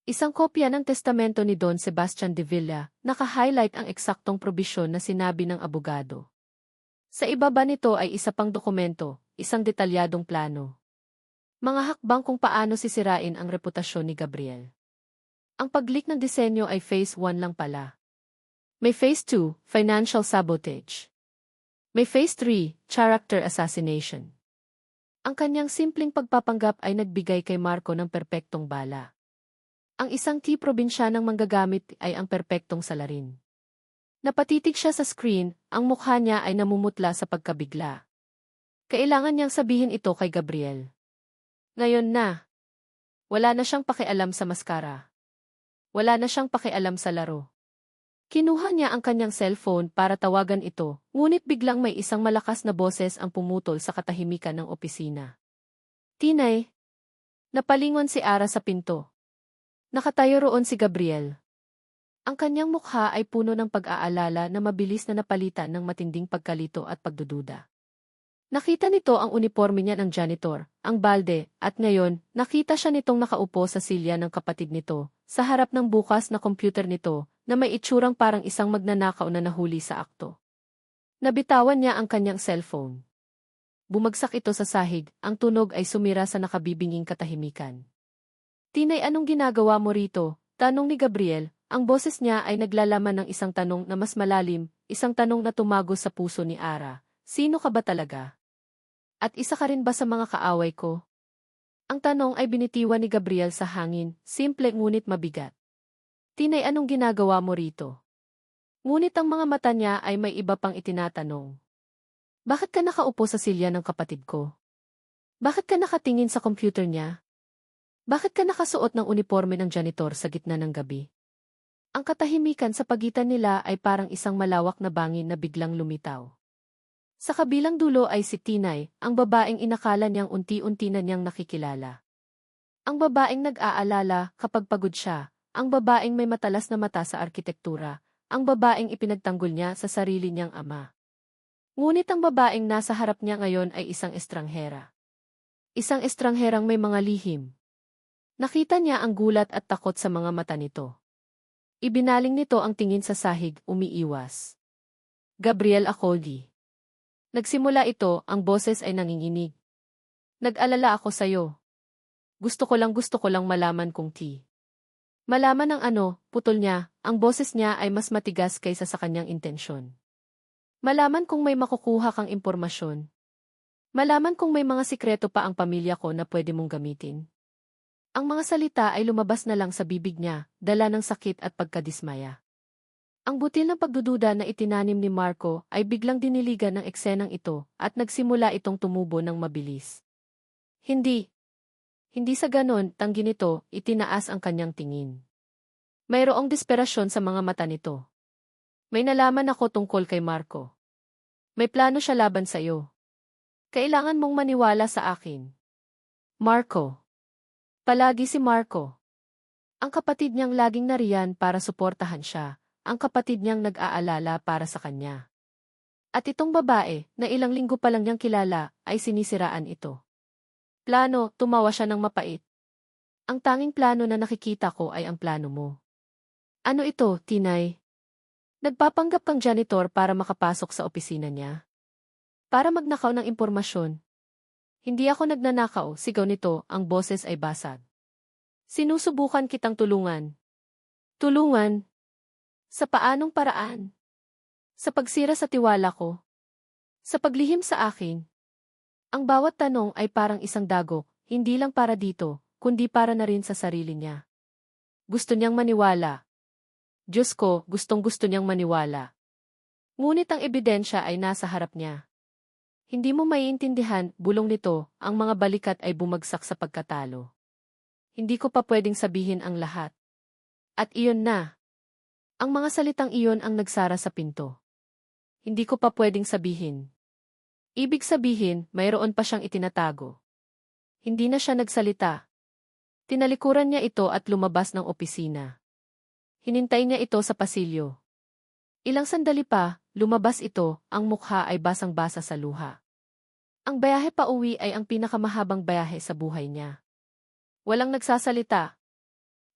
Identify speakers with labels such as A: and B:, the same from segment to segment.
A: Isang kopya ng testamento ni Don Sebastian de Villa, naka-highlight ang eksaktong probisyon na sinabi ng abogado. Sa ibaba nito ay isa pang dokumento, isang detalyadong plano. Mga hakbang kung paano sisirain ang reputasyon ni Gabriel. Ang pag-leak ng disenyo ay phase 1 lang pala. May phase 2, financial sabotage. May phase 3, character assassination. Ang kanyang simpleng pagpapanggap ay nagbigay kay Marco ng perpektong bala. Ang isang probinsyanang manggagamit ay ang perpektong salarin. Napatitig siya sa screen, ang mukha niya ay namumutla sa pagkabigla. Kailangan niyang sabihin ito kay Gabriel. Ngayon na. Wala na siyang pakialam sa maskara. Wala na siyang pakialam sa laro. Kinuha niya ang kanyang cellphone para tawagan ito, ngunit biglang may isang malakas na boses ang pumutol sa katahimikan ng opisina. Tinay. Napalingon si Ara sa pinto. Nakatayo roon si Gabriel. Ang kanyang mukha ay puno ng pag-aalala na mabilis na napalitan ng matinding pagkalito at pagdududa. Nakita nito ang uniforme niya ng janitor, ang balde, at ngayon, nakita siya nitong nakaupo sa silya ng kapatid nito, sa harap ng bukas na computer nito, na may itsurang parang isang magnanakaw na nahuli sa akto. Nabitawan niya ang kanyang cellphone. Bumagsak ito sa sahig, ang tunog ay sumira sa nakabibinging katahimikan. Tinay, anong ginagawa mo rito? Tanong ni Gabriel, ang boses niya ay naglalaman ng isang tanong na mas malalim, isang tanong na tumagos sa puso ni Ara. Sino ka ba talaga? At isa ka rin ba sa mga kaaway ko? Ang tanong ay binitiwan ni Gabriel sa hangin, simple ngunit mabigat. Tinay, anong ginagawa mo rito? Ngunit ang mga mata niya ay may iba pang itinatanong. Bakit ka nakaupo sa silya ng kapatid ko? Bakit ka nakatingin sa computer niya? Bakit ka nakasuot ng uniforme ng janitor sa gitna ng gabi? Ang katahimikan sa pagitan nila ay parang isang malawak na bangin na biglang lumitaw. Sa kabilang dulo ay si Tinay, ang babaeng inakala niyang unti-unti na niyang nakikilala. Ang babaeng nag-aalala kapag pagod siya, ang babaeng may matalas na mata sa arkitektura, ang babaeng ipinagtanggol niya sa sarili niyang ama. Ngunit ang babaeng nasa harap niya ngayon ay isang estranghera. Isang estrangherang may mga lihim. Nakita niya ang gulat at takot sa mga mata nito. Ibinaling nito ang tingin sa sahig, umiiwas. Gabriel Acoldi. Nagsimula ito, ang boses ay nanginginig. Nag-alala ako sa'yo. Gusto ko lang malaman kung malaman ng ano, putol niya, ang boses niya ay mas matigas kaysa sa kanyang intensyon. Malaman kung may makukuha kang impormasyon. Malaman kung may mga sikreto pa ang pamilya ko na pwede mong gamitin. Ang mga salita ay lumabas na lang sa bibig niya, dala ng sakit at pagkadismaya. Ang butil ng pagdududa na itinanim ni Marco ay biglang diniligan ng eksenang ito at nagsimula itong tumubo ng mabilis. Hindi sa ganon, tanggi nito, itinaas ang kanyang tingin. Mayroong desperasyon sa mga mata nito. May nalaman ako tungkol kay Marco. May plano siya laban sa'yo. Kailangan mong maniwala sa akin. Marco. Palagi si Marco. Ang kapatid niyang laging nariyan para suportahan siya, ang kapatid niyang nag-aalala para sa kanya. At itong babae, na ilang linggo pa lang niyang kilala, ay sinisiraan ito. Plano, tumawa siya ng mapait. Ang tanging plano na nakikita ko ay ang plano mo. Ano ito, Tinay? Nagpapanggap kang janitor para makapasok sa opisina niya? Para magnakaw ng impormasyon? Hindi ako nagnanakaw, sigaw nito, ang boses ay basag. Sinusubukan kitang tulungan. Tulungan? Sa paanong paraan? Sa pagsira sa tiwala ko? Sa paglihim sa akin? Ang bawat tanong ay parang isang dagok, hindi lang para dito, kundi para na rin sa sarili niya. Gusto niyang maniwala. Diyos ko, gustong-gusto niyang maniwala. Ngunit ang ebidensya ay nasa harap niya. Hindi mo maiintindihan, bulong nito, ang mga balikat ay bumagsak sa pagkatalo. Hindi ko pa pwedeng sabihin ang lahat. At iyon na. Ang mga salitang iyon ang nagsara sa pinto. Hindi ko pa pwedeng sabihin. Ibig sabihin, mayroon pa siyang itinatago. Hindi na siya nagsalita. Tinalikuran niya ito at lumabas ng opisina. Hinintay niya ito sa pasilyo. Ilang sandali pa, lumabas ito, ang mukha ay basang-basa sa luha. Ang biyahe pa uwi ay ang pinakamahabang biyahe sa buhay niya. Walang nagsasalita.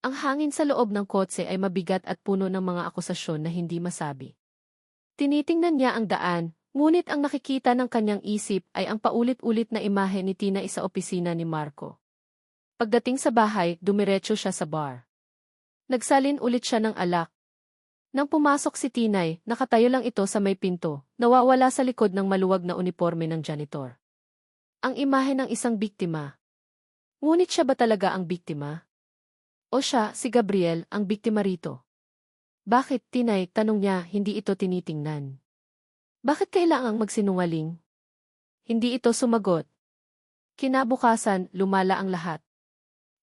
A: Ang hangin sa loob ng kotse ay mabigat at puno ng mga akusasyon na hindi masabi. Tinitingnan niya ang daan, ngunit ang nakikita ng kanyang isip ay ang paulit-ulit na imahe ni Tinay sa opisina ni Marco. Pagdating sa bahay, dumiretso siya sa bar. Nagsalin ulit siya ng alak. Nang pumasok si Tinay, nakatayo lang ito sa may pinto, nawawala sa likod ng maluwag na uniforme ng janitor. Ang imahe ng isang biktima. Ngunit siya ba talaga ang biktima? O siya, si Gabriel, ang biktima rito? Bakit, Tinay, tanong niya, hindi ito tinitingnan? Bakit kailangang magsinungaling? Hindi ito sumagot. Kinabukasan, lumala ang lahat.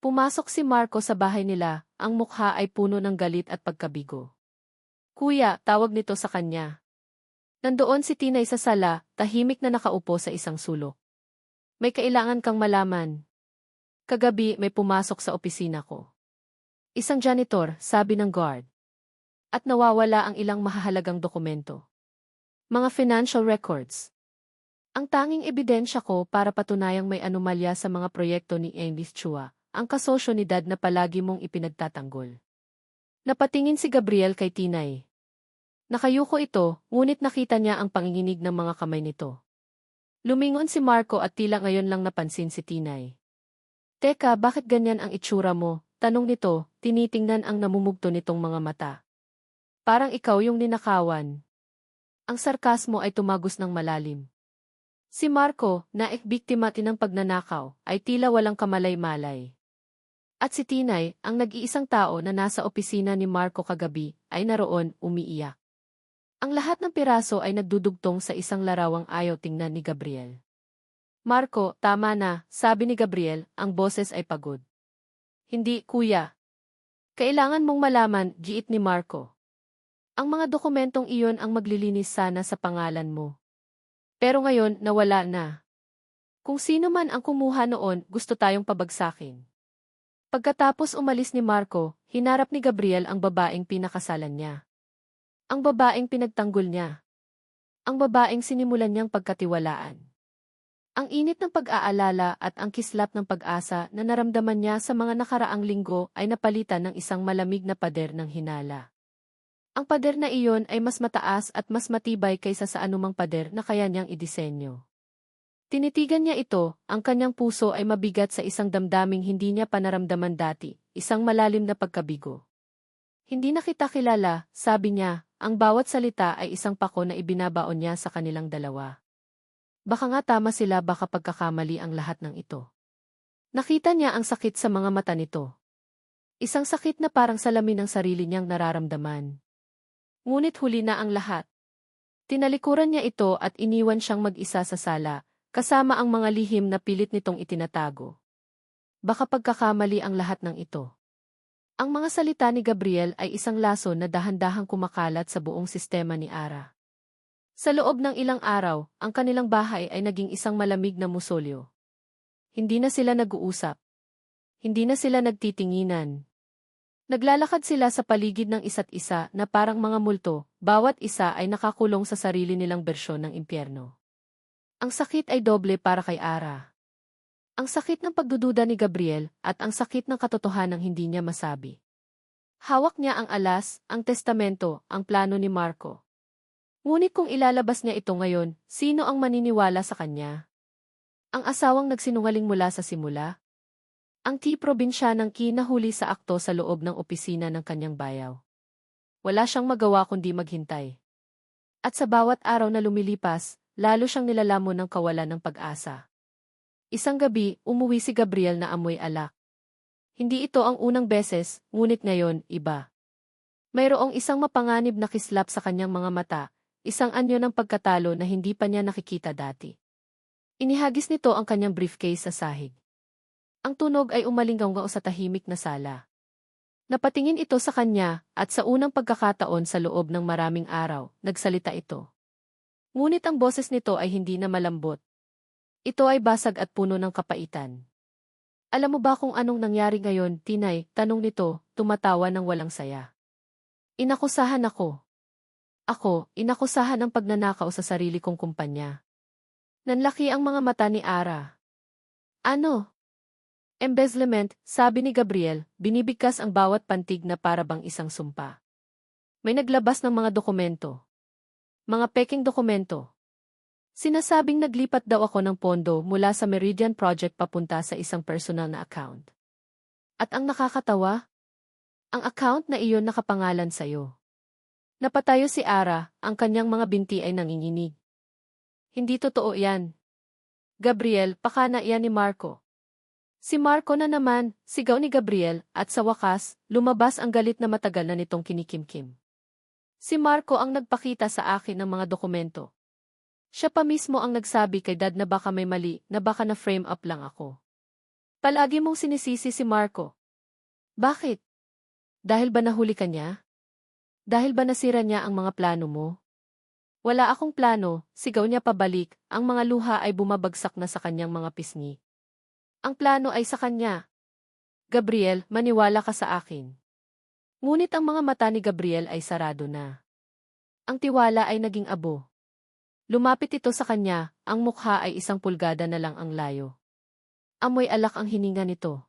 A: Pumasok si Marco sa bahay nila, ang mukha ay puno ng galit at pagkabigo. Kuya, tawag nito sa kanya. Nandoon si Tinay sa sala, tahimik na nakaupo sa isang sulok. May kailangan kang malaman. Kagabi may pumasok sa opisina ko. Isang janitor, sabi ng guard. At nawawala ang ilang mahahalagang dokumento. Mga financial records. Ang tanging ebidensya ko para patunayang may anomalya sa mga proyekto ni Enlis Chua, ang kasosyo ni Dad na palagi mong ipinagtatanggol. Napatingin si Gabriel kay Tinay. Nakayuko ito, ngunit nakita niya ang panginginig ng mga kamay nito. Lumingon si Marco at tila ngayon lang napansin si Tinay. Teka, bakit ganyan ang itsura mo? Tanong nito, tinitingnan ang namumugto nitong mga mata. Parang ikaw yung ninakawan. Ang sarkasmo ay tumagos ng malalim. Si Marco, na biktima ng pagnanakaw, ay tila walang kamalay-malay. At si Tinay, ang nag-iisang tao na nasa opisina ni Marco kagabi, ay naroon, umiiyak. Ang lahat ng piraso ay nagdudugtong sa isang larawang ayaw tingnan ni Gabriel. Marco, tama na, sabi ni Gabriel, ang boses ay pagod. Hindi, kuya. Kailangan mong malaman, giit ni Marco. Ang mga dokumentong iyon ang maglilinis sana sa pangalan mo. Pero ngayon, nawala na. Kung sino man ang kumuha noon, gusto tayong pabagsakin. Pagkatapos umalis ni Marco, hinarap ni Gabriel ang babaeng pinakasalan niya. Ang babaeng pinagtanggol niya. Ang babaeng sinimulan niyang pagkatiwalaan. Ang init ng pag-aalala at ang kislap ng pag-asa na naramdaman niya sa mga nakaraang linggo ay napalitan ng isang malamig na pader ng hinala. Ang pader na iyon ay mas mataas at mas matibay kaysa sa anumang pader na kaya niyang idisenyo. Tinitigan niya ito, ang kanyang puso ay mabigat sa isang damdaming hindi niya panaramdaman dati, isang malalim na pagkabigo. Hindi na kita kilala, sabi niya, ang bawat salita ay isang pako na ibinabaon niya sa kanilang dalawa. Baka nga tama sila, baka pagkakamali ang lahat ng ito. Nakita niya ang sakit sa mga mata nito. Isang sakit na parang salamin ng sarili niyang nararamdaman. Ngunit huli na ang lahat. Tinalikuran niya ito at iniwan siyang mag-isa sa sala, kasama ang mga lihim na pilit nitong itinatago. Baka pagkakamali ang lahat ng ito. Ang mga salita ni Gabriel ay isang laso na dahan-dahang kumakalat sa buong sistema ni Ara. Sa loob ng ilang araw, ang kanilang bahay ay naging isang malamig na musolyo. Hindi na sila nag-uusap. Hindi na sila nagtitinginan. Naglalakad sila sa paligid ng isa't isa na parang mga multo, bawat isa ay nakakulong sa sarili nilang bersyon ng impyerno. Ang sakit ay doble para kay Ara. Ang sakit ng pagdududa ni Gabriel at ang sakit ng katotohanang hindi niya masabi. Hawak niya ang alas, ang testamento, ang plano ni Marco. Ngunit kung ilalabas niya ito ngayon, sino ang maniniwala sa kanya? Ang asawang nagsinungaling mula sa simula? Ang probinsiyanang kinahuli sa akto sa loob ng opisina ng kanyang bayaw. Wala siyang magawa kundi maghintay. At sa bawat araw na lumilipas, lalo siyang nilalamon ng kawalan ng pag-asa. Isang gabi, umuwi si Gabriel na amoy alak. Hindi ito ang unang beses, ngunit ngayon, iba. Mayroong isang mapanganib na kislap sa kanyang mga mata, isang anyo ng pagkatalo na hindi pa niya nakikita dati. Inihagis nito ang kanyang briefcase sa sahig. Ang tunog ay umalinggaw sa tahimik na sala. Napatingin ito sa kanya, at sa unang pagkakataon sa loob ng maraming araw, nagsalita ito. Ngunit ang boses nito ay hindi na malambot. Ito ay basag at puno ng kapaitan. Alam mo ba kung anong nangyari ngayon, Tinay? Tanong nito, tumatawa ng walang saya. Inakusahan ako. Inakusahan ang pagnanakaw sa sarili kong kumpanya. Nanlaki ang mga mata ni Ara. Ano? Embezzlement, sabi ni Gabriel, binibigkas ang bawat pantig na para bang isang sumpa. May naglabas ng mga dokumento. Mga peking dokumento. Sinasabing naglipat daw ako ng pondo mula sa Meridian Project papunta sa isang personal na account. At ang nakakatawa? Ang account na iyon nakapangalan sa'yo. Napatayo si Ara, ang kanyang mga binti ay nanginginig. Hindi totoo yan. Gabriel, pakana yan ni Marco. Si Marco na naman, sigaw ni Gabriel, at sa wakas, lumabas ang galit na matagal na nitong kinikimkim. Si Marco ang nagpakita sa akin ng mga dokumento. Siya pa mismo ang nagsabi kay Dad na baka may mali, na baka na-frame up lang ako. Palagi mong sinisisi si Marco. Bakit? Dahil ba nahuli ka niya? Dahil ba nasira niya ang mga plano mo? Wala akong plano, sigaw niya pabalik, ang mga luha ay bumabagsak na sa kanyang mga pisngi. Ang plano ay sa kanya. Gabriel, maniwala ka sa akin. Ngunit ang mga mata ni Gabriel ay sarado na. Ang tiwala ay naging abo. Lumapit ito sa kanya, ang mukha ay 1 pulgada na lang ang layo. Amoy alak ang hininga nito.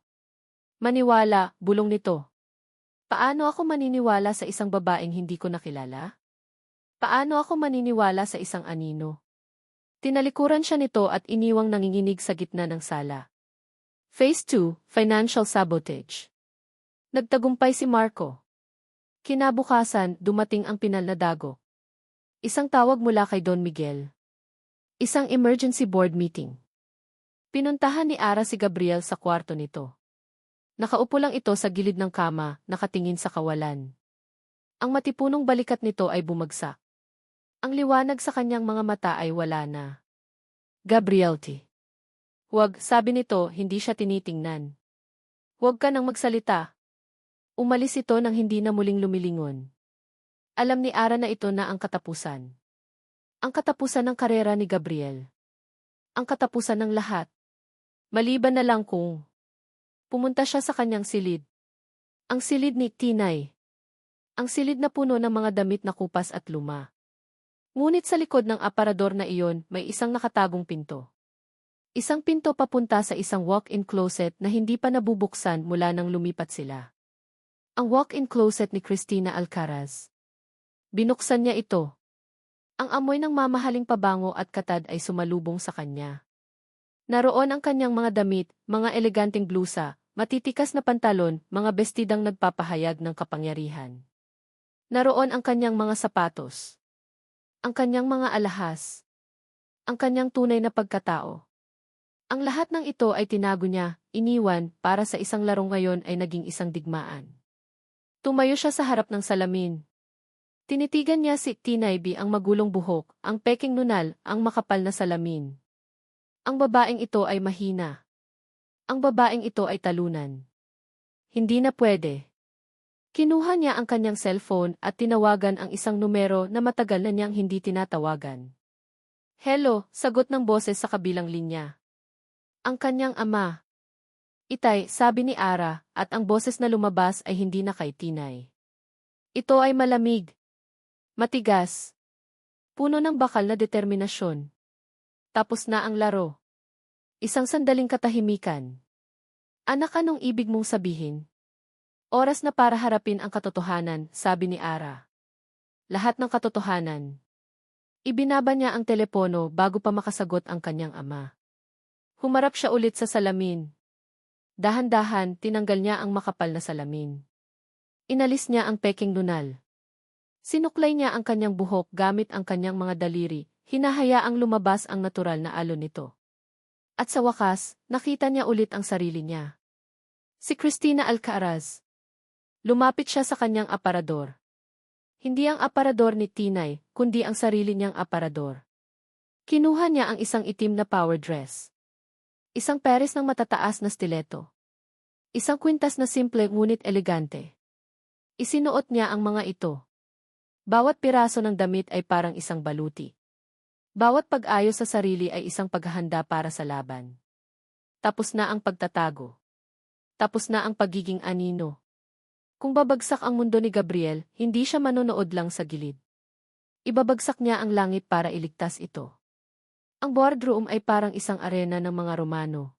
A: Maniwala, bulong nito. Paano ako maniniwala sa isang babaeng hindi ko nakilala? Paano ako maniniwala sa isang anino? Tinalikuran siya nito at iniwang nanginginig sa gitna ng sala. Phase 2, Financial Sabotage. Nagtagumpay si Marco. Kinabukasan, dumating ang pinal na dago. Isang tawag mula kay Don Miguel. Isang emergency board meeting. Pinuntahan ni Ara si Gabriel sa kwarto nito. Nakaupo lang ito sa gilid ng kama, nakatingin sa kawalan. Ang matipunong balikat nito ay bumagsak. Ang liwanag sa kanyang mga mata ay wala na. Gabriel T. Huwag, sabi nito, hindi siya tinitingnan. Huwag ka nang magsalita. Umalis ito nang hindi na muling lumilingon. Alam ni Ara na ito na ang katapusan. Ang katapusan ng karera ni Gabriel. Ang katapusan ng lahat. Maliban na lang kung pumunta siya sa kanyang silid. Ang silid ni Tinay. Ang silid na puno ng mga damit na kupas at luma. Ngunit sa likod ng aparador na iyon, may isang nakatagong pinto. Isang pinto papunta sa isang walk-in closet na hindi pa nabubuksan mula nang lumipat sila. Ang walk-in closet ni Cristina Alcaraz. Binuksan niya ito. Ang amoy ng mamahaling pabango at katad ay sumalubong sa kanya. Naroon ang kanyang mga damit, mga eleganteng blusa, matitikas na pantalon, mga bestidang nagpapahayag ng kapangyarihan. Naroon ang kanyang mga sapatos. Ang kanyang mga alahas. Ang kanyang tunay na pagkatao. Ang lahat ng ito ay tinago niya, iniwan, para sa isang larong ngayon ay naging isang digmaan. Tumayo siya sa harap ng salamin. Tinitigan niya si Tinay B, ang magulong buhok, ang peking nunal, ang makapal na salamin. Ang babaeng ito ay mahina. Ang babaeng ito ay talunan. Hindi na pwede. Kinuha niya ang kanyang cellphone at tinawagan ang isang numero na matagal na niyang hindi tinatawagan. Hello, sagot ng boses sa kabilang linya. Ang kanyang ama. Itay, sabi ni Ara, at ang boses na lumabas ay hindi na kay Tinay. Ito ay malamig. Matigas. Puno ng bakal na determinasyon. Tapos na ang laro. Isang sandaling katahimikan. Anak, anong ibig mong sabihin? Oras na para harapin ang katotohanan, sabi ni Ara. Lahat ng katotohanan. Ibinaba niya ang telepono bago pa makasagot ang kanyang ama. Humarap siya ulit sa salamin. Dahan-dahan, tinanggal niya ang makapal na salamin. Inalis niya ang peking nunal. Sinuklay niya ang kanyang buhok gamit ang kanyang mga daliri, hinahayaang lumabas ang natural na alon nito. At sa wakas, nakita niya ulit ang sarili niya. Si Cristina Alcaraz. Lumapit siya sa kanyang aparador. Hindi ang aparador ni Tinay, kundi ang sarili niyang aparador. Kinuha niya ang isang itim na power dress. Isang peres ng matataas na stiletto. Isang kwintas na simple ngunit elegante. Isinuot niya ang mga ito. Bawat piraso ng damit ay parang isang baluti. Bawat pag-ayos sa sarili ay isang paghahanda para sa laban. Tapos na ang pagtatago. Tapos na ang pagiging anino. Kung babagsak ang mundo ni Gabriel, hindi siya manonood lang sa gilid. Ibabagsak niya ang langit para iligtas ito. Ang boardroom ay parang isang arena ng mga Romano.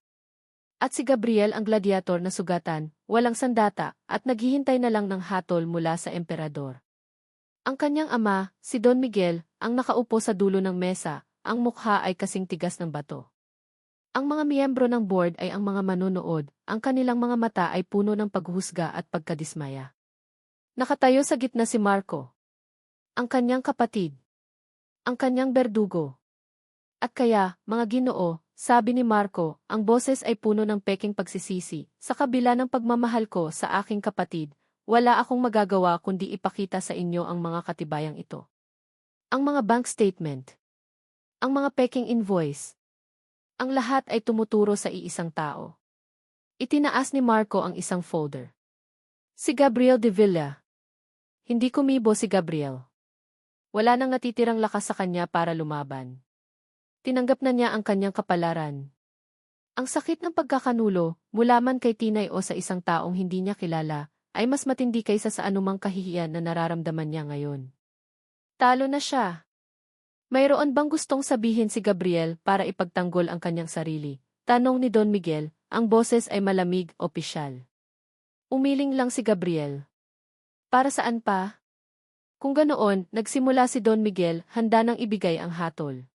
A: At si Gabriel ang gladiator na sugatan, walang sandata, at naghihintay na lang ng hatol mula sa emperador. Ang kanyang ama, si Don Miguel, ang nakaupo sa dulo ng mesa, ang mukha ay kasing tigas ng bato. Ang mga miyembro ng board ay ang mga manonood, ang kanilang mga mata ay puno ng paghuhusga at pagkadismaya. Nakatayo sa gitna si Marco, ang kanyang kapatid, ang kanyang berdugo. At kaya, mga Ginoo, sabi ni Marco, ang boses ay puno ng peking pagsisisi, sa kabila ng pagmamahal ko sa aking kapatid, wala akong magagawa kundi ipakita sa inyo ang mga katibayang ito. Ang mga bank statement, ang mga peking invoice, ang lahat ay tumuturo sa iisang tao. Itinaas ni Marco ang isang folder. Si Gabriel de Villa. Hindi kumibo si Gabriel. Wala nang natitirang lakas sa kanya para lumaban. Tinanggap na niya ang kanyang kapalaran. Ang sakit ng pagkakanulo, mula man kay Tinay o sa isang taong hindi niya kilala, ay mas matindi kaysa sa anumang kahihiyan na nararamdaman niya ngayon. Talo na siya. Mayroon bang gustong sabihin si Gabriel para ipagtanggol ang kanyang sarili? Tanong ni Don Miguel, ang boses ay malamig, opisyal. Umiling lang si Gabriel. Para saan pa? Kung ganoon, nagsimula si Don Miguel, handa nang ibigay ang hatol.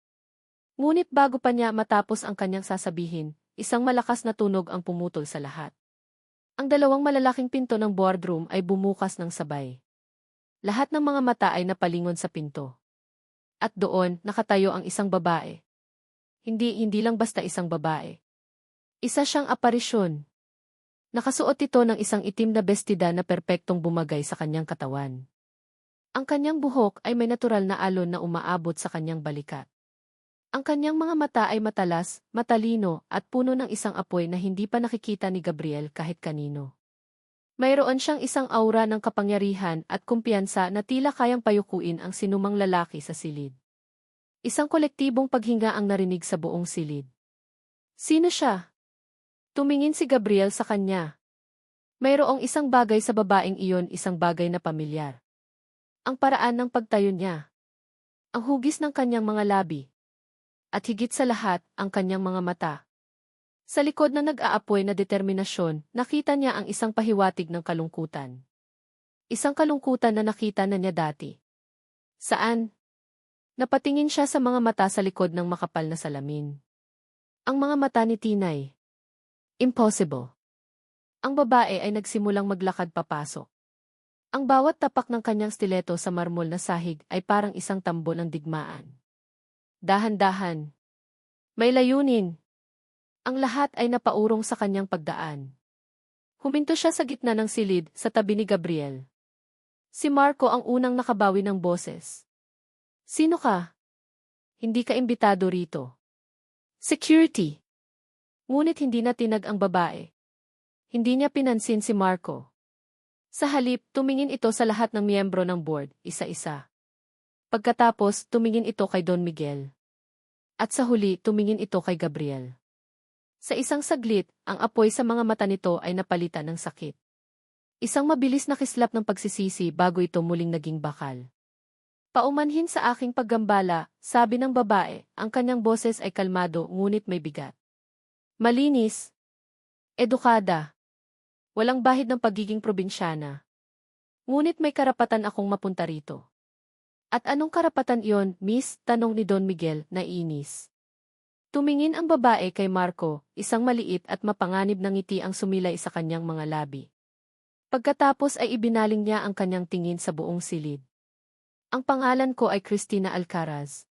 A: Ngunit bago pa niya matapos ang kanyang sasabihin, isang malakas na tunog ang pumutol sa lahat. Ang dalawang malalaking pinto ng boardroom ay bumukas ng sabay. Lahat ng mga mata ay napalingon sa pinto. At doon, nakatayo ang isang babae. Hindi lang basta isang babae. Isa siyang aparisyon. Nakasuot ito ng isang itim na bestida na perpektong bumagay sa kanyang katawan. Ang kanyang buhok ay may natural na alon na umaabot sa kanyang balikat. Ang kanyang mga mata ay matalas, matalino, at puno ng isang apoy na hindi pa nakikita ni Gabriel kahit kanino. Mayroon siyang isang aura ng kapangyarihan at kumpiyansa na tila kayang payukuin ang sinumang lalaki sa silid. Isang kolektibong paghinga ang narinig sa buong silid. Sino siya? Tumingin si Gabriel sa kanya. Mayroong isang bagay sa babaeng iyon, isang bagay na pamilyar. Ang paraan ng pagtayo niya. Ang hugis ng kanyang mga labi. At higit sa lahat, ang kanyang mga mata. Sa likod na nag-aapoy na determinasyon, nakita niya ang isang pahiwatig ng kalungkutan. Isang kalungkutan na nakita na niya dati. Saan? Napatingin siya sa mga mata sa likod ng makapal na salamin. Ang mga mata ni Tinay. Impossible. Ang babae ay nagsimulang maglakad papasok. Ang bawat tapak ng kanyang stiletto sa marmol na sahig ay parang isang tambo ng digmaan. Dahan-dahan. May layunin. Ang lahat ay napaurong sa kanyang pagdaan. Huminto siya sa gitna ng silid, sa tabi ni Gabriel. Si Marco ang unang nakabawi ng boses. Sino ka? Hindi ka imbitado rito. Security. Ngunit hindi na tinag ang babae. Hindi niya pinansin si Marco. Sa halip, tumingin ito sa lahat ng miyembro ng board, isa-isa. Pagkatapos, tumingin ito kay Don Miguel. At sa huli, tumingin ito kay Gabriel. Sa isang saglit, ang apoy sa mga mata nito ay napalitan ng sakit. Isang mabilis na kislap ng pagsisisi bago ito muling naging bakal. Paumanhin sa aking paggambala, sabi ng babae, ang kanyang boses ay kalmado ngunit may bigat. Malinis. Edukada. Walang bahid ng pagiging probinsyana. Ngunit may karapatan akong mapunta rito. At anong karapatan iyon, miss? Tanong ni Don Miguel, naiinis. Tumingin ang babae kay Marco, isang maliit at mapanganib na ngiti ang sumilay sa kanyang mga labi. Pagkatapos ay ibinaling niya ang kanyang tingin sa buong silid. Ang pangalan ko ay Cristina Alcaraz.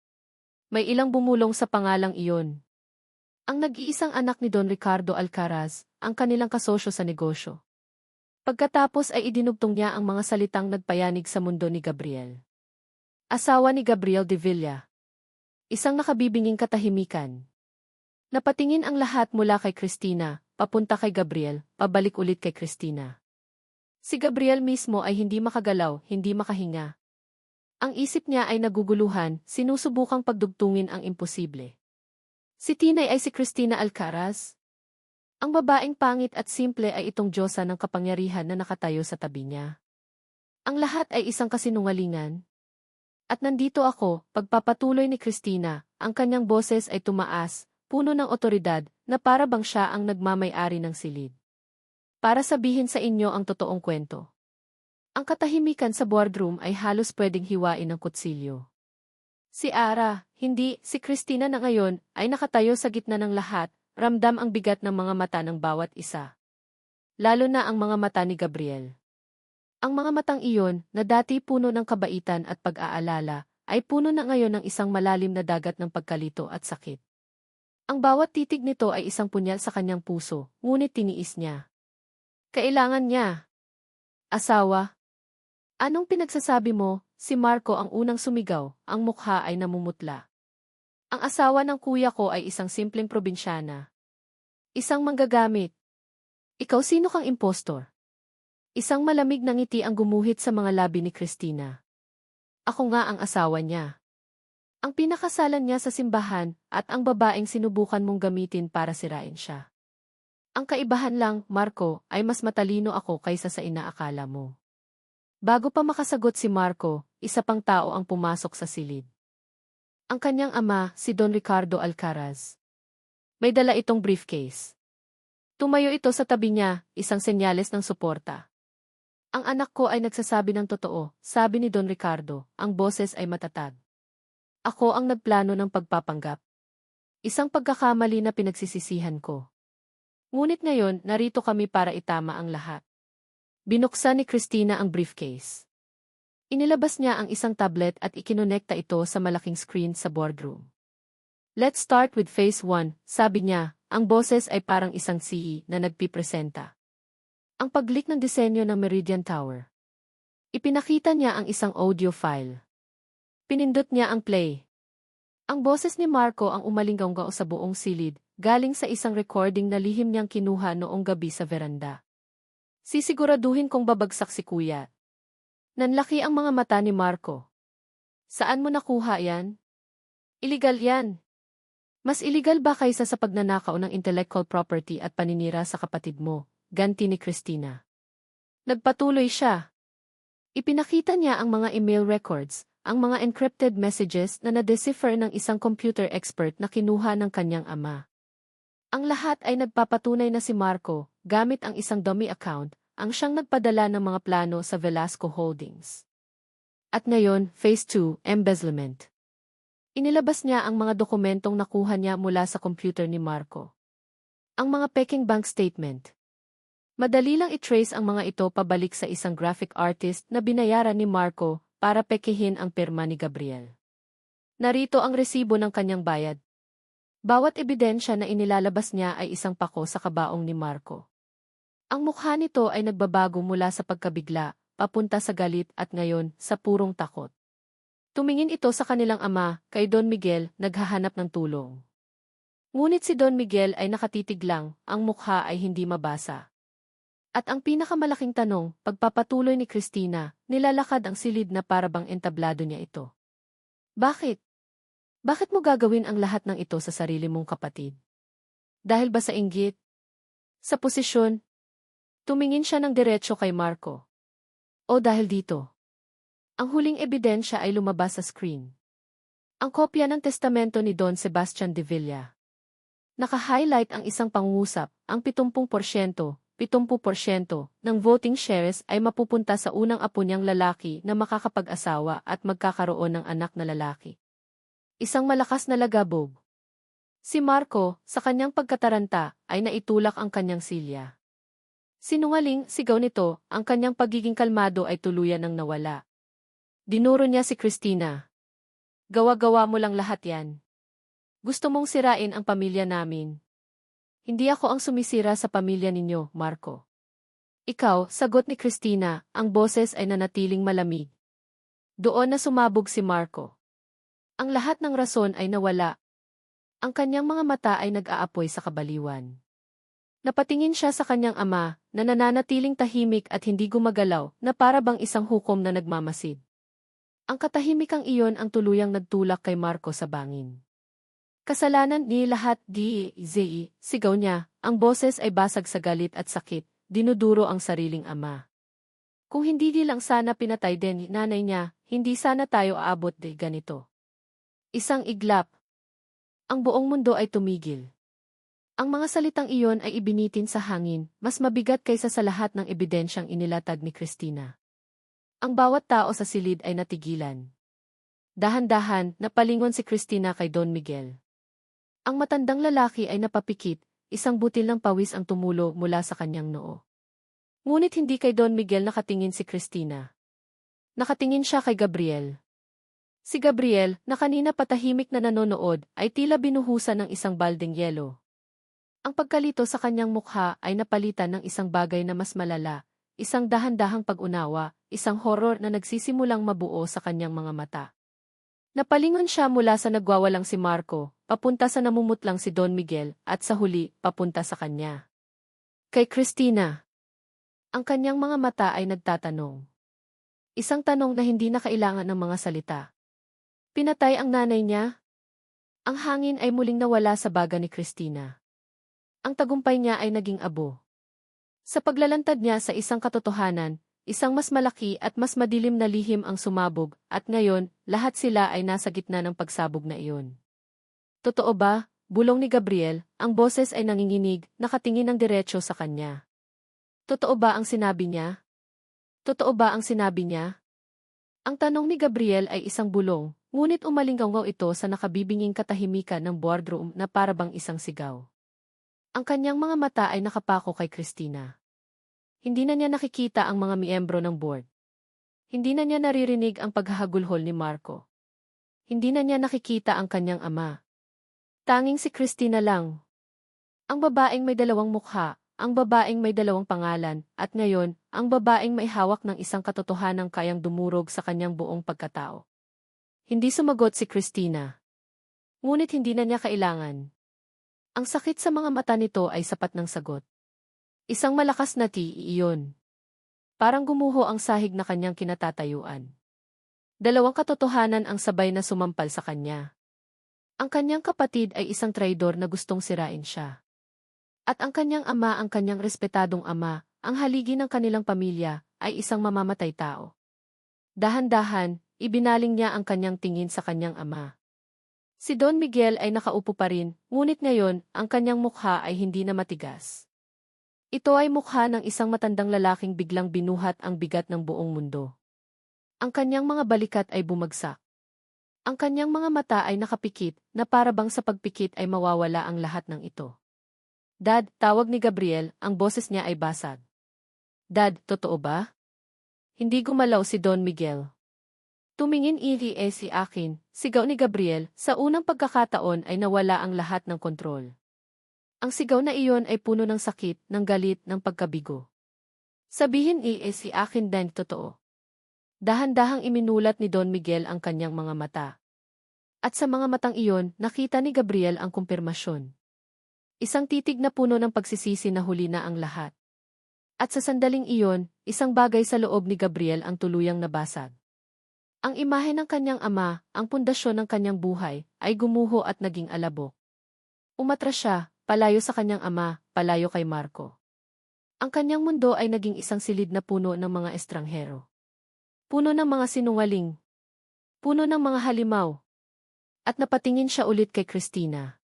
A: May ilang bumulong sa pangalang iyon. Ang nag-iisang anak ni Don Ricardo Alcaraz, ang kanilang kasosyo sa negosyo. Pagkatapos ay idinugtong niya ang mga salitang nagpayanig sa mundo ni Gabriel. Asawa ni Gabriel de Villa. Isang nakabibinging katahimikan. Napatingin ang lahat mula kay Cristina, papunta kay Gabriel, pabalik ulit kay Cristina. Si Gabriel mismo ay hindi makagalaw, hindi makahinga. Ang isip niya ay naguguluhan, sinusubukang pagdugtungin ang imposible. Si Tinay ay si Cristina Alcaraz. Ang babaeng pangit at simple ay itong diyosa ng kapangyarihan na nakatayo sa tabi niya. Ang lahat ay isang kasinungalingan. At nandito ako, pagpapatuloy ni Cristina, ang kanyang boses ay tumaas, puno ng otoridad, na para bang siya ang nagmamay-ari ng silid. Para sabihin sa inyo ang totoong kwento. Ang katahimikan sa boardroom ay halos pwedeng hiwain ng kutsilyo. Si Ara, hindi, si Christina na ngayon, ay nakatayo sa gitna ng lahat, ramdam ang bigat ng mga mata ng bawat isa. Lalo na ang mga mata ni Gabriel. Ang mga matang iyon, na dati puno ng kabaitan at pag-aalala, ay puno na ngayon ng isang malalim na dagat ng pagkalito at sakit. Ang bawat titig nito ay isang punyal sa kanyang puso, ngunit tiniis niya. Kailangan niya. Asawa. Anong pinagsasabi mo? Si Marco ang unang sumigaw, ang mukha ay namumutla. Ang asawa ng kuya ko ay isang simpleng probinsyana. Isang manggagamit. Ikaw sino kang impostor? Isang malamig na ngiti ang gumuhit sa mga labi ni Christina. Ako nga ang asawa niya. Ang pinakasalan niya sa simbahan at ang babaeng sinubukan mong gamitin para sirain siya. Ang kaibahan lang, Marco, ay mas matalino ako kaysa sa inaakala mo. Bago pa makasagot si Marco, isa pang tao ang pumasok sa silid. Ang kanyang ama, si Don Ricardo Alcaraz. May dala itong briefcase. Tumayo ito sa tabi niya, isang senyales ng suporta. Ang anak ko ay nagsasabi ng totoo, sabi ni Don Ricardo, ang boses ay matatag. Ako ang nagplano ng pagpapanggap. Isang pagkakamali na pinagsisisihan ko. Ngunit ngayon, narito kami para itama ang lahat. Binuksan ni Christina ang briefcase. Inilabas niya ang isang tablet at ikinonekta ito sa malaking screen sa boardroom. Let's start with phase 1, sabi niya, ang boses ay parang isang CE na nagpipresenta. Ang paglik ng disenyo ng Meridian Tower. Ipinakita niya ang isang audio file. Pinindot niya ang play. Ang boses ni Marco ang umalinggaw sa buong silid, galing sa isang recording na lihim niyang kinuha noong gabi sa veranda. Sisiguraduhin kong babagsak si kuya. Nanlaki ang mga mata ni Marco. Saan mo nakuha yan? Illegal yan. Mas illegal ba kaysa sa pagnanakaw ng intellectual property at paninira sa kapatid mo? Ganti ni Christina. Nagpatuloy siya. Ipinakita niya ang mga email records, ang mga encrypted messages na na-decipher ng isang computer expert na kinuha ng kanyang ama. Ang lahat ay nagpapatunay na si Marco, gamit ang isang dummy account, ang siyang nagpadala ng mga plano sa Velasco Holdings. At ngayon, Phase 2, Embezzlement. Inilabas niya ang mga dokumentong nakuha niya mula sa computer ni Marco. Ang mga peking bank statement. Madali lang i-trace ang mga ito pabalik sa isang graphic artist na binayaran ni Marco para pekehin ang pirma ni Gabriel. Narito ang resibo ng kanyang bayad. Bawat ebidensya na inilalabas niya ay isang pako sa kabaong ni Marco. Ang mukha nito ay nagbabago mula sa pagkabigla, papunta sa galit at ngayon sa purong takot. Tumingin ito sa kanilang ama, kay Don Miguel, naghahanap ng tulong. Ngunit si Don Miguel ay nakatitig lang, ang mukha ay hindi mabasa. At ang pinakamalaking tanong, pagpapatuloy ni Christina, nilalakad ang silid na parabang entablado niya ito. Bakit? Bakit mo gagawin ang lahat ng ito sa sarili mong kapatid? Dahil ba sa inggit? Sa posisyon? Tumingin siya ng diretso kay Marco. O dahil dito? Ang huling ebidensya ay lumabas sa screen. Ang kopya ng testamento ni Don Sebastian de Villa. Naka-highlight ang isang pangungusap, ang 70%, 70% ng voting shares ay mapupunta sa unang apo niyang lalaki na makakapag-asawa at magkakaroon ng anak na lalaki. Isang malakas na lagabog. Si Marco, sa kanyang pagkataranta, ay naitulak ang kanyang silya. Sinungaling, sigaw nito, ang kanyang pagiging kalmado ay tuluyan ng nawala. Dinuro niya si Christina. Gawa-gawa mo lang lahat yan. Gusto mong sirain ang pamilya namin. Hindi ako ang sumisira sa pamilya ninyo, Marco. Ikaw, sagot ni Christina, ang boses ay nanatiling malamig. Doon na sumabog si Marco. Ang lahat ng rason ay nawala. Ang kanyang mga mata ay nag-aapoy sa kabaliwan. Napatingin siya sa kanyang ama, na nananatiling tahimik at hindi gumagalaw, na para bang isang hukom na nagmamasid. Ang katahimikang iyon ang tuluyang nagtulak kay Marco sa bangin. Kasalanan ni lahat sigaw niya, ang boses ay basag sa galit at sakit, dinuduro ang sariling ama. Kung hindi di lang sana pinatay din nanay niya, hindi sana tayo aabot de ganito. Isang iglap. Ang buong mundo ay tumigil. Ang mga salitang iyon ay ibinitin sa hangin, mas mabigat kaysa sa lahat ng ebidensyang inilatag ni Christina. Ang bawat tao sa silid ay natigilan. Dahan-dahan, napalingon si Christina kay Don Miguel. Ang matandang lalaki ay napapikit, isang butil ng pawis ang tumulo mula sa kanyang noo. Ngunit hindi kay Don Miguel nakatingin si Christina. Nakatingin siya kay Gabriel. Si Gabriel, na kanina patahimik na nanonood, ay tila binuhusan ng isang baldeng yelo. Ang pagkalito sa kanyang mukha ay napalitan ng isang bagay na mas malala, isang dahan-dahang pag-unawa, isang horror na nagsisimulang mabuo sa kanyang mga mata. Napalingon siya mula sa nagwawalang si Marco, papunta sa namumutlang si Don Miguel, at sa huli, papunta sa kanya. Kay Christina. Ang kanyang mga mata ay nagtatanong. Isang tanong na hindi na kailangan ng mga salita. Pinatay ang nanay niya? Ang hangin ay muling nawala sa baga ni Christina. Ang tagumpay niya ay naging abo. Sa paglalantad niya sa isang katotohanan, isang mas malaki at mas madilim na lihim ang sumabog, at ngayon, lahat sila ay nasa gitna ng pagsabog na iyon. Totoo ba? Bulong ni Gabriel, ang boses ay nanginginig, nakatingin ng diretso sa kanya. Totoo ba ang sinabi niya? Totoo ba ang sinabi niya? Ang tanong ni Gabriel ay isang bulong, ngunit umalinggaw ito sa nakabibinging katahimikan ng boardroom na parabang isang sigaw. Ang kanyang mga mata ay nakapako kay Christina. Hindi na niya nakikita ang mga miyembro ng board. Hindi na niya naririnig ang paghahagulhol ni Marco. Hindi na niya nakikita ang kanyang ama. Tanging si Christina lang. Ang babaeng may dalawang mukha, ang babaeng may dalawang pangalan, at ngayon, ang babaeng may hawak ng isang katotohanang kayang dumurog sa kanyang buong pagkatao. Hindi sumagot si Christina. Ngunit hindi na niya kailangan. Ang sakit sa mga mata nito ay sapat ng sagot. Isang malakas na iyon. Parang gumuho ang sahig na kanyang kinatatayuan. Dalawang katotohanan ang sabay na sumampal sa kanya. Ang kanyang kapatid ay isang traidor na gustong sirain siya. At ang kanyang ama, ang kanyang respetadong ama, ang haligi ng kanilang pamilya, ay isang mamamatay tao. Dahan-dahan, ibinaling niya ang kanyang tingin sa kanyang ama. Si Don Miguel ay nakaupo pa rin, ngunit ngayon, ang kanyang mukha ay hindi na matigas. Ito ay mukha ng isang matandang lalaking biglang binuhat ang bigat ng buong mundo. Ang kanyang mga balikat ay bumagsak. Ang kanyang mga mata ay nakapikit, na parabang sa pagpikit ay mawawala ang lahat ng ito. Dad, tawag ni Gabriel, ang boses niya ay basag. Dad, totoo ba? Hindi gumalaw si Don Miguel. Tumingin si akin, sigaw ni Gabriel, sa unang pagkakataon ay nawala ang lahat ng kontrol. Ang sigaw na iyon ay puno ng sakit, ng galit, ng pagkabigo. Sabihin si akin din totoo. Dahan-dahang iminulat ni Don Miguel ang kanyang mga mata. At sa mga matang iyon, nakita ni Gabriel ang kumpirmasyon. Isang titig na puno ng pagsisisi na huli na ang lahat. At sa sandaling iyon, isang bagay sa loob ni Gabriel ang tuluyang nabasag. Ang imahe ng kanyang ama, ang pundasyon ng kanyang buhay, ay gumuho at naging alabok. Umatras siya, palayo sa kanyang ama, palayo kay Marco. Ang kanyang mundo ay naging isang silid na puno ng mga estranghero. Puno ng mga sinungaling. Puno ng mga halimaw. At napatingin siya ulit kay Christina.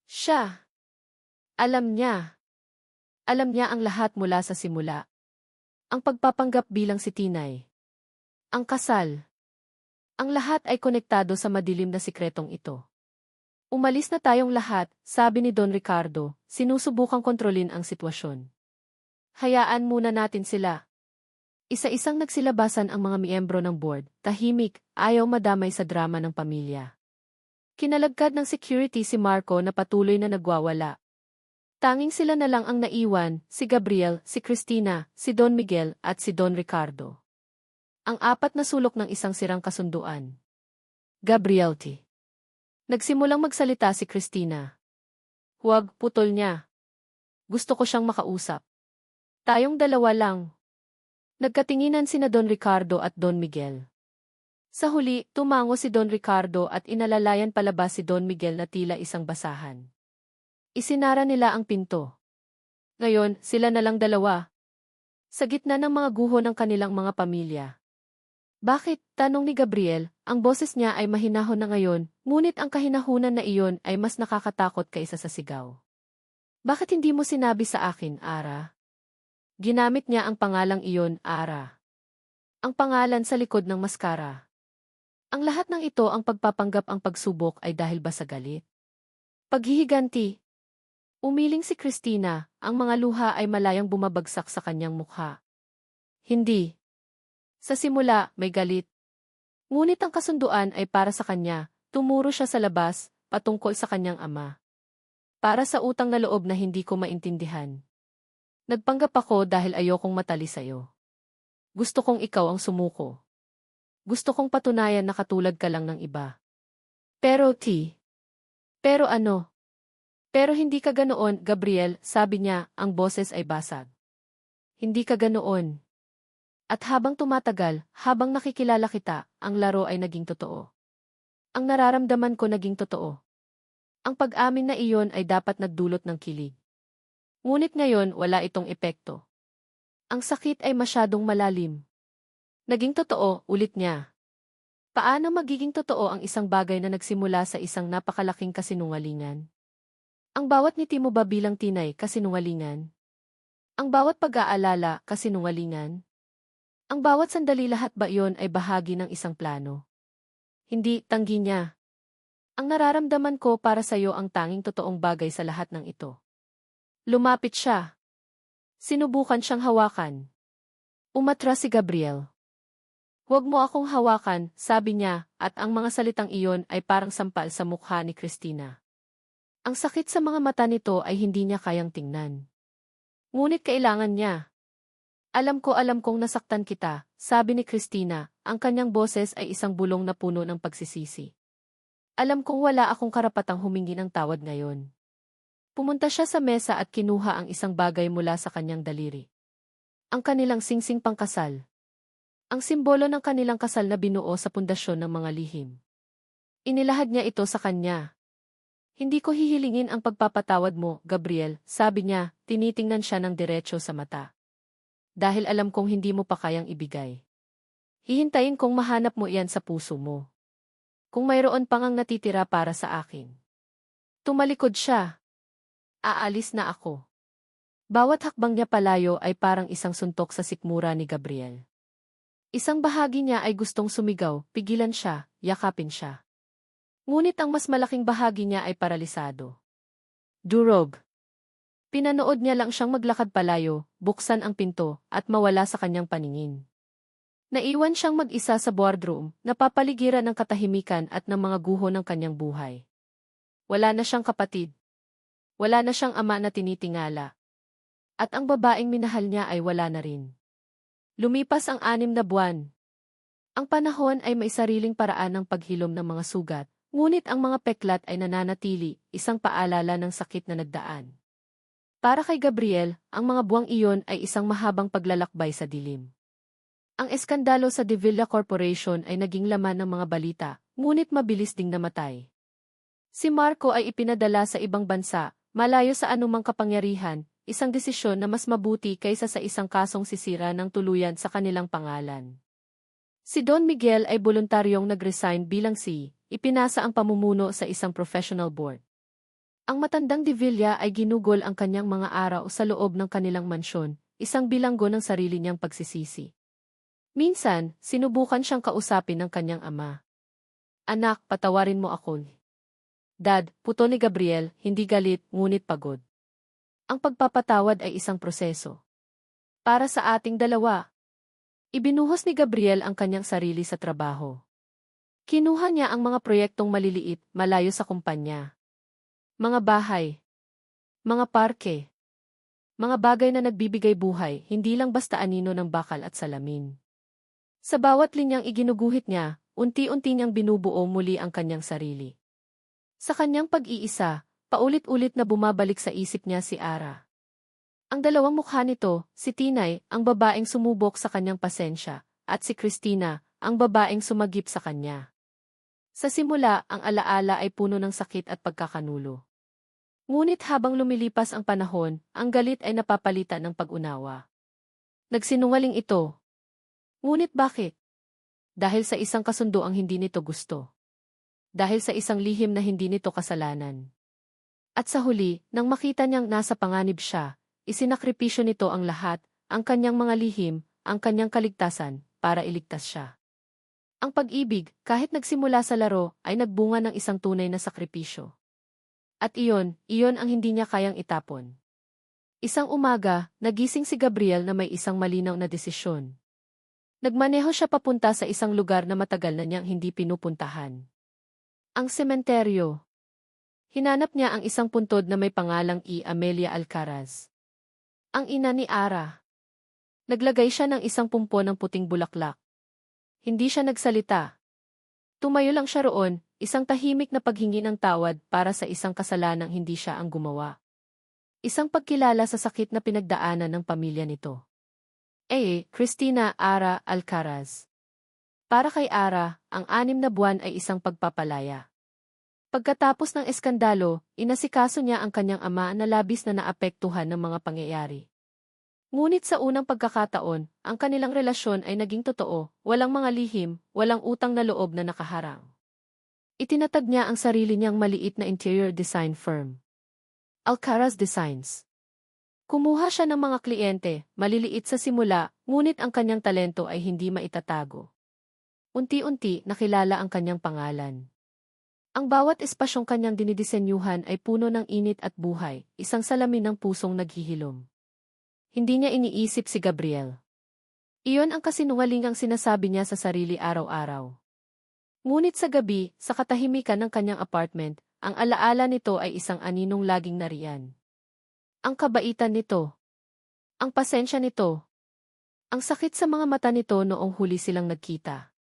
A: Siya. Alam niya. Alam niya ang lahat mula sa simula. Ang pagpapanggap bilang si Tinay. Ang kasal. Ang lahat ay konektado sa madilim na sikretong ito. Umalis na tayong lahat, sabi ni Don Ricardo, sinusubukang kontrolin ang sitwasyon. Hayaan muna natin sila. Isa-isang nagsilabasan ang mga miyembro ng board, tahimik, ayaw madamay sa drama ng pamilya. Kinalagkad ng security si Marco na patuloy na nagwawala. Tanging sila na lang ang naiwan, si Gabriel, si Christina, si Don Miguel, at si Don Ricardo. Ang apat na sulok ng isang sirang kasunduan. Gabriel T. Nagsimulang magsalita si Christina. Huwag, putol niya. Gusto ko siyang makausap. Tayong dalawa lang. Nagkatinginan sina Don Ricardo at Don Miguel. Sa huli, tumango si Don Ricardo at inalalayan palabas si Don Miguel na tila isang basahan. Isinara nila ang pinto. Ngayon, sila na lang dalawa. Sa gitna ng mga guho ng kanilang mga pamilya. Bakit? Tanong ni Gabriel, ang boses niya ay mahinahon na ngayon, ngunit ang kahinahunan na iyon ay mas nakakatakot kaysa sa sigaw. Bakit hindi mo sinabi sa akin, Ara? Ginamit niya ang pangalang iyon, Ara. Ang pangalan sa likod ng maskara. Ang lahat ng ito ang pagpapanggap ang pagsubok ay dahil ba sa galit? Paghihiganti. Umiling si Christina, ang mga luha ay malayang bumabagsak sa kanyang mukha. Hindi. Sa simula, may galit. Ngunit ang kasunduan ay para sa kanya, tumuro siya sa labas, patungkol sa kanyang ama. Para sa utang na loob na hindi ko maintindihan. Nagpanggap ako dahil ayokong matali sa'yo. Gusto kong ikaw ang sumuko. Gusto kong patunayan na katulad ka lang ng iba. Pero pero ano? Pero hindi ka ganoon, Gabriel, sabi niya, ang boses ay basag. Hindi ka ganoon. At habang tumatagal, habang nakikilala kita, ang laro ay naging totoo. Ang nararamdaman ko naging totoo. Ang pag-amin na iyon ay dapat nagdulot ng kilig. Ngunit ngayon wala itong epekto. Ang sakit ay masyadong malalim. Naging totoo, ulit niya. Paano magiging totoo ang isang bagay na nagsimula sa isang napakalaking kasinungalingan? Ang bawat ngiti mo ba bilang tinay, kasinungalingan? Ang bawat pag-aalala, kasinungalingan? Ang bawat sandali, lahat ba iyon ay bahagi ng isang plano? Hindi, tanggi niya. Ang nararamdaman ko para sa iyo ang tanging totoong bagay sa lahat ng ito. Lumapit siya. Sinubukan siyang hawakan. Umatras si Gabriel. Huwag mo akong hawakan, sabi niya, at ang mga salitang iyon ay parang sampal sa mukha ni Christina. Ang sakit sa mga mata nito ay hindi niya kayang tingnan. Ngunit kailangan niya. Alam kong nasaktan kita, sabi ni Christina, ang kanyang boses ay isang bulong na puno ng pagsisisi. Alam kong wala akong karapatang humingi ng tawad ngayon. Pumunta siya sa mesa at kinuha ang isang bagay mula sa kanyang daliri. Ang kanilang singsing pangkasal. Ang simbolo ng kanilang kasal na binuo sa pundasyon ng mga lihim. Inilahad niya ito sa kanya. Hindi ko hihilingin ang pagpapatawad mo, Gabriel, sabi niya, tinitingnan siya ng diretso sa mata. Dahil alam kong hindi mo pa kayang ibigay. Hihintayin kong mahanap mo iyan sa puso mo. Kung mayroon pang ang natitira para sa akin. Tumalikod siya. Aalis na ako. Bawat hakbang niya palayo ay parang isang suntok sa sikmura ni Gabriel. Isang bahagi niya ay gustong sumigaw, pigilan siya, yakapin siya. Ngunit ang mas malaking bahagi niya ay paralisado. Durog. Pinanood niya lang siyang maglakad palayo, buksan ang pinto, at mawala sa kanyang paningin. Naiwan siyang mag-isa sa boardroom, napapaligiran ng katahimikan at ng mga guho ng kanyang buhay. Wala na siyang kapatid. Wala na siyang ama na tinitingala. At ang babaeng minahal niya ay wala na rin. Lumipas ang 6 na buwan. Ang panahon ay may sariling paraan ng paghilom ng mga sugat, ngunit ang mga peklat ay nananatili, isang paalala ng sakit na nagdaan. Para kay Gabriel, ang mga buwang iyon ay isang mahabang paglalakbay sa dilim. Ang eskandalo sa De Villa Corporation ay naging laman ng mga balita, ngunit mabilis ding namatay. Si Marco ay ipinadala sa ibang bansa, malayo sa anumang kapangyarihan, isang desisyon na mas mabuti kaysa sa isang kasong sisira ng tuluyan sa kanilang pangalan. Si Don Miguel ay voluntaryong nag-resign bilang ipinasa ang pamumuno sa isang professional board. Ang matandang De Villa ay ginugol ang kanyang mga araw sa loob ng kanilang mansyon, isang bilanggo ng sarili niyang pagsisisi. Minsan, sinubukan siyang kausapin ng kanyang ama. Anak, patawarin mo ako. Dad, puto ni Gabriel, hindi galit, ngunit pagod. Ang pagpapatawad ay isang proseso. Para sa ating dalawa. Ibinuhos ni Gabriel ang kanyang sarili sa trabaho. Kinuha niya ang mga proyektong maliliit, malayo sa kumpanya. Mga bahay. Mga parke. Mga bagay na nagbibigay buhay, hindi lang basta anino ng bakal at salamin. Sa bawat linyang iginuguhit niya, unti-unti niyang binubuo muli ang kanyang sarili. Sa kanyang pag-iisa, paulit-ulit na bumabalik sa isip niya si Ara. Ang dalawang mukha nito, si Tinay, ang babaeng sumubok sa kanyang pasensya, at si Christina, ang babaeng sumagip sa kanya. Sa simula, ang alaala ay puno ng sakit at pagkakanulo. Ngunit habang lumilipas ang panahon, ang galit ay napapalitan ng pag-unawa. Nagsinungaling ito. Ngunit bakit? Dahil sa isang kasundo ang hindi nito gusto. Dahil sa isang lihim na hindi nito kasalanan. At sa huli, nang makita niyang nasa panganib siya, isinakripisyo nito ang lahat, ang kanyang mga lihim, ang kanyang kaligtasan, para iligtas siya. Ang pag-ibig, kahit nagsimula sa laro, ay nagbunga ng isang tunay na sakripisyo. At iyon ang hindi niya kayang itapon. Isang umaga, nagising si Gabriel na may isang malinaw na desisyon. Nagmaneho siya papunta sa isang lugar na matagal na niyang hindi pinupuntahan. Ang sementeryo. Hinanap niya ang isang puntod na may pangalang Amelia Alcaraz. Ang ina ni Ara. Naglagay siya ng isang pumpo ng puting bulaklak. Hindi siya nagsalita. Tumayo lang siya roon, isang tahimik na paghingi ng tawad para sa isang kasalanang hindi siya ang gumawa. Isang pagkilala sa sakit na pinagdaanan ng pamilya nito. Cristina Ara Alcaraz. Para kay Ara, ang 6 na buwan ay isang pagpapalaya. Pagkatapos ng eskandalo, inasikaso niya ang kanyang ama na labis na naapektuhan ng mga pangyayari. Ngunit sa unang pagkakataon, ang kanilang relasyon ay naging totoo, walang mga lihim, walang utang na loob na nakaharang. Itinatag niya ang sarili niyang maliit na interior design firm. Alcaraz Designs. Kumuha siya ng mga kliyente, maliliit sa simula, ngunit ang kanyang talento ay hindi maitatago. Unti-unti nakilala ang kanyang pangalan. Ang bawat espasyong kanyang dinidisenyuhan ay puno ng init at buhay, isang salamin ng pusong naghihilom. Hindi niya iniisip si Gabriel. Iyon ang kasinungalingang sinasabi niya sa sarili araw-araw. Ngunit sa gabi, sa katahimikan ng kanyang apartment, ang alaala nito ay isang aninong laging nariyan. Ang kabaitan nito. Ang pasensya nito. Ang sakit sa mga mata nito noong huli silang nagkita.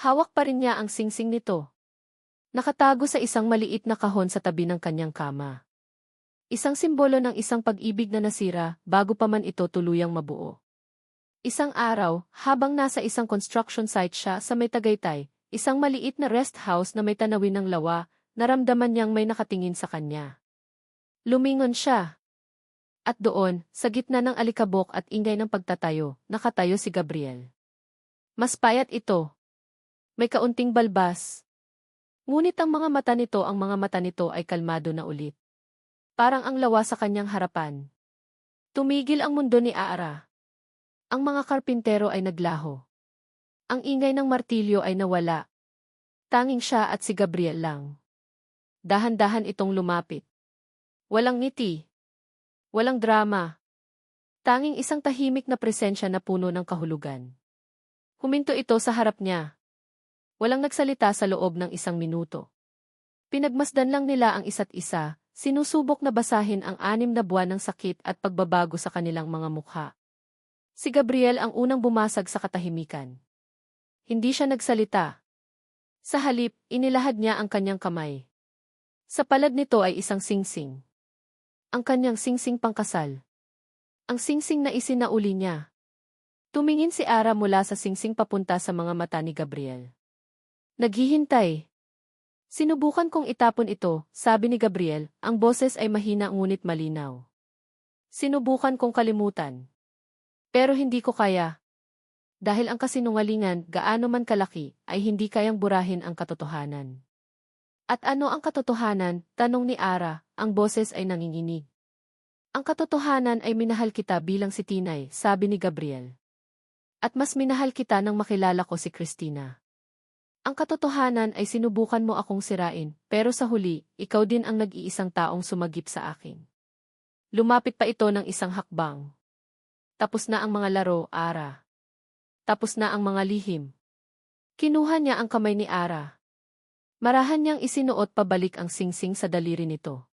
A: Hawak pa rin niya ang singsing nito. Nakatago sa isang maliit na kahon sa tabi ng kanyang kama. Isang simbolo ng isang pag-ibig na nasira bago pa man ito tuluyang mabuo. Isang araw, habang nasa isang construction site siya sa may Tagaytay, isang maliit na rest house na may tanawin ng lawa, naramdaman niyang may nakatingin sa kanya. Lumingon siya. At doon, sa gitna ng alikabok at ingay ng pagtatayo, nakatayo si Gabriel. Mas payat ito. May kaunting balbas. Ngunit ang mga mata nito ay kalmado na ulit. Parang ang lawa sa kanyang harapan. Tumigil ang mundo ni Ara. Ang mga karpintero ay naglaho. Ang ingay ng martilyo ay nawala. Tanging siya at si Gabriel lang. Dahan-dahan itong lumapit. Walang ngiti. Walang drama. Tanging isang tahimik na presensya na puno ng kahulugan. Huminto ito sa harap niya. Walang nagsalita sa loob ng 1 minuto. Pinagmasdan lang nila ang isa't isa, sinusubok na basahin ang 6 na buwan ng sakit at pagbabago sa kanilang mga mukha. Si Gabriel ang unang bumasag sa katahimikan. Hindi siya nagsalita. Sa halip, inilahad niya ang kanyang kamay. Sa palad nito ay isang singsing. Ang kanyang singsing pangkasal. Ang singsing na isinauli niya. Tumingin si Ara mula sa singsing papunta sa mga mata ni Gabriel. Naghihintay. Sinubukan kong itapon ito, sabi ni Gabriel, ang boses ay mahina ngunit malinaw. Sinubukan kong kalimutan. Pero hindi ko kaya. Dahil ang kasinungalingan, gaano man kalaki, ay hindi kayang burahin ang katotohanan. At ano ang katotohanan? Tanong ni Ara, ang boses ay nanginginig. Ang katotohanan ay minahal kita bilang si Tinay, sabi ni Gabriel. At mas minahal kita nang makilala ko si Cristina. Ang katotohanan ay sinubukan mo akong sirain, pero sa huli, ikaw din ang nag-iisang taong sumagip sa akin. Lumapit pa ito ng isang hakbang. Tapos na ang mga laro, Ara. Tapos na ang mga lihim. Kinuha niya ang kamay ni Ara. Marahan niyang isinuot pabalik ang singsing sa daliri nito.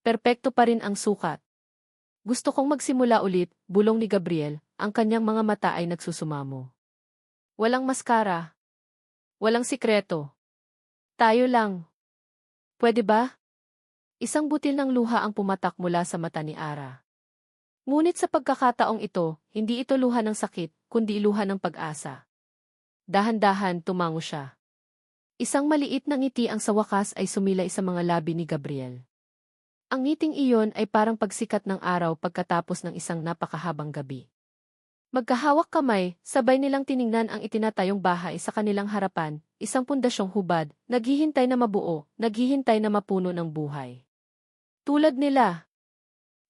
A: Perpekto pa rin ang sukat. Gusto kong magsimula ulit, bulong ni Gabriel, ang kanyang mga mata ay nagsusumamo. Walang maskara. Walang sikreto. Tayo lang. Pwede ba? Isang butil ng luha ang pumatak mula sa mata ni Ara. Ngunit sa pagkakataong ito, hindi ito luha ng sakit, kundi luha ng pag-asa. Dahan-dahan tumango siya. Isang maliit na ngiti ang sa wakas ay sumilay sa mga labi ni Gabriel. Ang ngiting iyon ay parang pagsikat ng araw pagkatapos ng isang napakahabang gabi. Magkahawak kamay, sabay nilang tiningnan ang itinatayong bahay sa kanilang harapan, isang pundasyong hubad, naghihintay na mabuo, naghihintay na mapuno ng buhay. Tulad nila.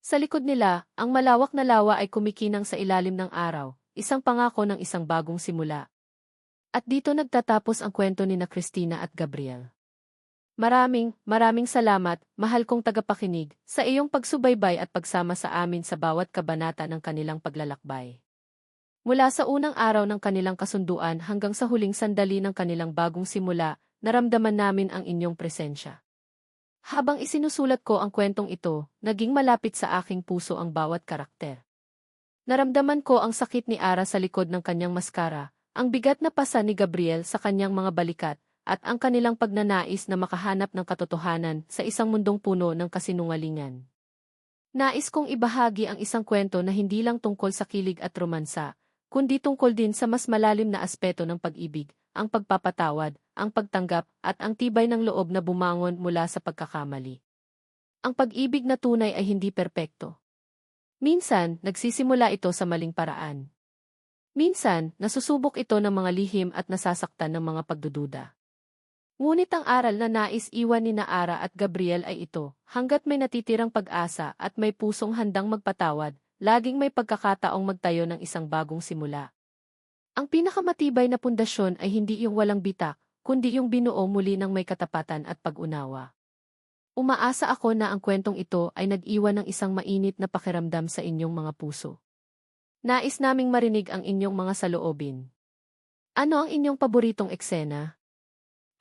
A: Sa likod nila, ang malawak na lawa ay kumikinang sa ilalim ng araw, isang pangako ng isang bagong simula. At dito nagtatapos ang kwento ni na Christina at Gabriel. Maraming salamat, mahal kong tagapakinig, sa iyong pagsubaybay at pagsama sa amin sa bawat kabanata ng kanilang paglalakbay. Mula sa unang araw ng kanilang kasunduan hanggang sa huling sandali ng kanilang bagong simula, naramdaman namin ang inyong presensya. Habang isinusulat ko ang kwentong ito, naging malapit sa aking puso ang bawat karakter. Naramdaman ko ang sakit ni Ara sa likod ng kanyang maskara, ang bigat na pasa ni Gabriel sa kanyang mga balikat, at ang kanilang pagnanais na makahanap ng katotohanan sa isang mundong puno ng kasinungalingan. Nais kong ibahagi ang isang kwento na hindi lang tungkol sa kilig at romansa, kundi tungkol din sa mas malalim na aspeto ng pag-ibig, ang pagpapatawad, ang pagtanggap, at ang tibay ng loob na bumangon mula sa pagkakamali. Ang pag-ibig na tunay ay hindi perpekto. Minsan, nagsisimula ito sa maling paraan. Minsan, nasusubok ito ng mga lihim at nasasaktan ng mga pagdududa. Ngunit ang aral na nais iwan ni Ara at Gabriel ay ito, hanggat may natitirang pag-asa at may pusong handang magpatawad, laging may pagkakataong magtayo ng isang bagong simula. Ang pinakamatibay na pundasyon ay hindi yung walang bitak, kundi yung binuo muli ng may katapatan at pag-unawa. Umaasa ako na ang kwentong ito ay nag-iwan ng isang mainit na pakiramdam sa inyong mga puso. Nais naming marinig ang inyong mga saloobin. Ano ang inyong paboritong eksena?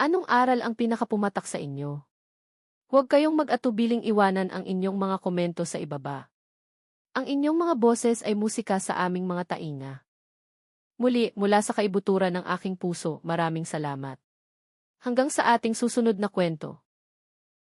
A: Anong aral ang pinakapumatak sa inyo? Huwag kayong mag-atubiling iwanan ang inyong mga komento sa ibaba. Ang inyong mga boses ay musika sa aming mga tainga. Muli, mula sa kaibuturan ng aking puso, maraming salamat. Hanggang sa ating susunod na kwento.